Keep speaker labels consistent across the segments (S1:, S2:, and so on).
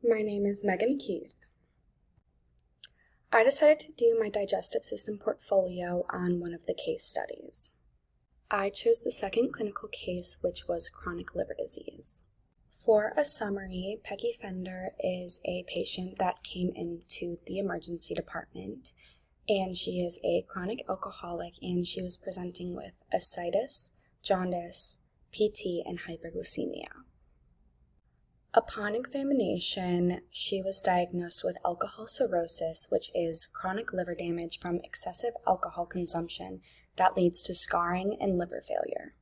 S1: My name is Megan Keith. I decided to do my digestive system portfolio on one of the case studies. I chose the second clinical case, which was chronic liver disease. For a summary, Peggy Fender is a patient that came into the emergency department, and she is a chronic alcoholic, and she was presenting with ascites, jaundice, PT, and hyperglycemia. Upon examination, she was diagnosed with alcohol cirrhosis, which is chronic liver damage from excessive alcohol consumption that leads to scarring and liver failure.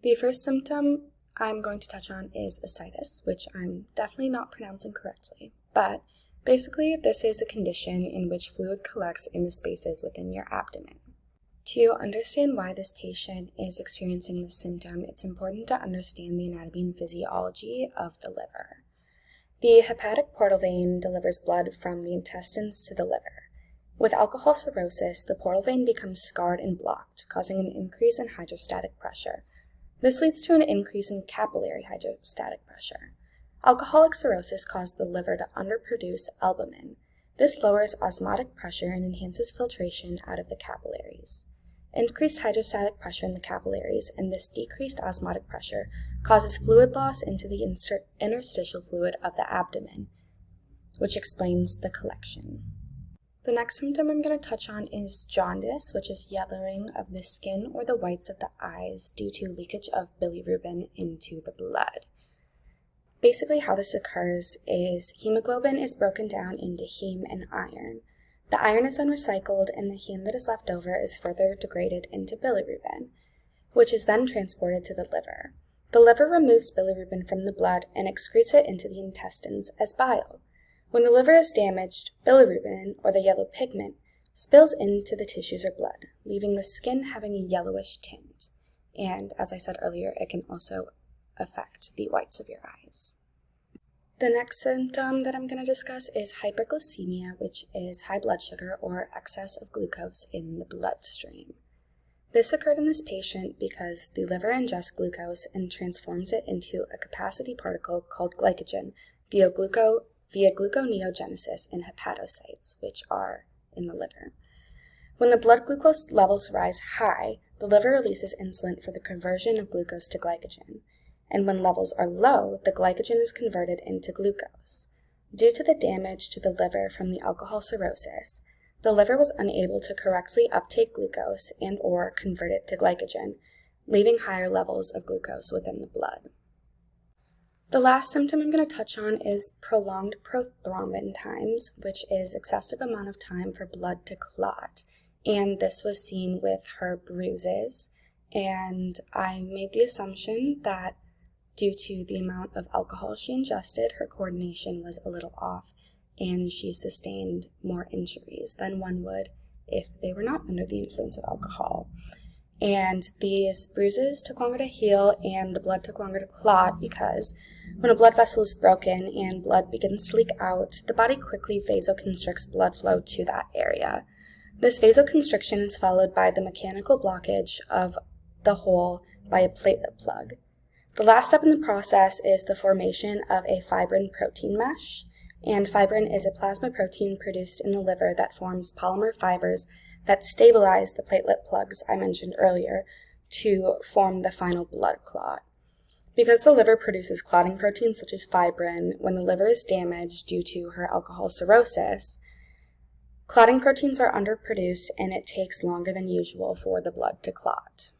S1: The first symptom I'm going to touch on is ascites, which I'm definitely not pronouncing correctly, but basically this is a condition in which fluid collects in the spaces within your abdomen. To understand why this patient is experiencing this symptom, it's important to understand the anatomy and physiology of the liver. The hepatic portal vein delivers blood from the intestines to the liver. With alcohol cirrhosis, the portal vein becomes scarred and blocked, causing an increase in hydrostatic pressure. This leads to an increase in capillary hydrostatic pressure. Alcoholic cirrhosis caused the liver to underproduce albumin. This lowers osmotic pressure and enhances filtration out of the capillaries. Increased hydrostatic pressure in the capillaries and this decreased osmotic pressure causes fluid loss into the interstitial fluid of the abdomen, which explains the collection. The next symptom I'm going to touch on is jaundice, which is yellowing of the skin or the whites of the eyes due to leakage of bilirubin into the blood. Basically how this occurs is hemoglobin is broken down into heme and iron. The iron is then recycled and the heme that is left over is further degraded into bilirubin, which is then transported to the liver. The liver removes bilirubin from the blood and excretes it into the intestines as bile. When the liver is damaged, bilirubin, or the yellow pigment, spills into the tissues or blood, leaving the skin having a yellowish tint. And as I said earlier, it can also affect the whites of your eyes. The next symptom that I'm going to discuss is hyperglycemia, which is high blood sugar or excess of glucose in the bloodstream. This occurred in this patient because the liver ingests glucose and transforms it into a capacity particle called glycogen via gluconeogenesis in hepatocytes, which are in the liver. When the blood glucose levels rise high, the liver releases insulin for the conversion of glucose to glycogen. And when levels are low, the glycogen is converted into glucose. Due to the damage to the liver from the alcohol cirrhosis, the liver was unable to correctly uptake glucose and or convert it to glycogen, leaving higher levels of glucose within the blood. The last symptom I'm going to touch on is prolonged prothrombin times, which is excessive amount of time for blood to clot. And this was seen with her bruises, and I made the assumption that due to the amount of alcohol she ingested, her coordination was a little off, and she sustained more injuries than one would if they were not under the influence of alcohol. And these bruises took longer to heal, and the blood took longer to clot because when a blood vessel is broken and blood begins to leak out, the body quickly vasoconstricts blood flow to that area. This vasoconstriction is followed by the mechanical blockage of the hole by a platelet plug. The last step in the process is the formation of a fibrin protein mesh, and fibrin is a plasma protein produced in the liver that forms polymer fibers that stabilize the platelet plugs I mentioned earlier to form the final blood clot. Because the liver produces clotting proteins such as fibrin, when the liver is damaged due to her alcohol cirrhosis, clotting proteins are underproduced and it takes longer than usual for the blood to clot.